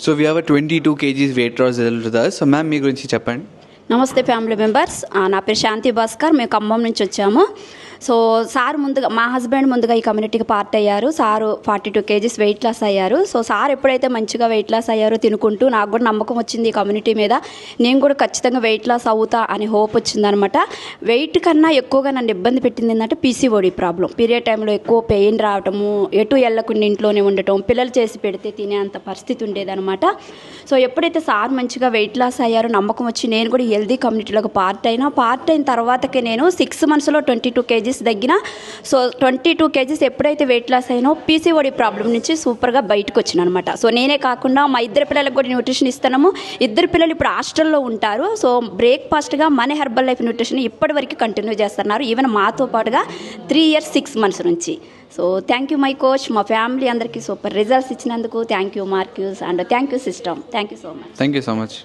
So we have a 22 kgs weight loss result with us. So ma'am, మీ గురించి చెప్పండి. నమస్తే family members, నా పేరు శాంతి భాస్కర్. మేము ఖమ్మం నుంచి వచ్చాము. సో సార్ ముందుగా, మా హస్బెండ్ ముందుగా ఈ కమ్యూనిటీకి పార్ట్ అయ్యారు. సారు 42 kgs వెయిట్ లాస్ అయ్యారు. సో సార్ ఎప్పుడైతే మంచిగా వెయిట్ లాస్ అయ్యారో తినుకుంటూ, నాకు కూడా నమ్మకం వచ్చింది ఈ కమ్యూనిటీ మీద, నేను కూడా ఖచ్చితంగా వెయిట్ లాస్ అవుతా అని హోప్ వచ్చిందనమాట. వెయిట్ కన్నా ఎక్కువగా నన్ను ఇబ్బంది పెట్టింది ఏంటంటే పీసీఓడి ప్రాబ్లం. పీరియడ్ టైంలో ఎక్కువ పెయిన్ రావటము, ఎటు వెళ్ళకుండా ఇంట్లోనే ఉండటం, పిల్లలు చేసి పెడితే తినే అంత పరిస్థితి ఉండేదనమాట. సో ఎప్పుడైతే సార్ మంచిగా వెయిట్ లాస్ అయ్యారో నమ్మకం వచ్చి నేను కూడా హెల్దీ కమ్యూనిటీలోకి పార్ట్ అయిన తర్వాతకే నేను 6 monthsలో 22 kgs తగ్గిన. సో 22 kgs ఎప్పుడైతే వెయిట్ లాస్ అయినో పీసీఓడి ప్రాబ్లం నుంచి సూపర్గా బయటకు వచ్చిన అనమాట. సో నేనే కాకుండా మా ఇద్దరు పిల్లలకు కూడా న్యూట్రిషన్ ఇస్తున్నాము. ఇద్దరు పిల్లలు ఇప్పుడు హాస్టల్లో ఉంటారు. సో బ్రేక్ఫాస్ట్గా మన హెర్బల్ లైఫ్ న్యూట్రిషన్ ఇప్పటివరకు కంటిన్యూ చేస్తున్నారు, ఈవెన్ మాతో పాటుగా 3 years 6 months నుంచి. So thank you my coach, మా ఫ్యామిలీ అందరికీ సూపర్ రిజల్ట్స్ ఇచ్చినందుకు thank you Marques, and thank you system. Thank you so much. Thank you so much.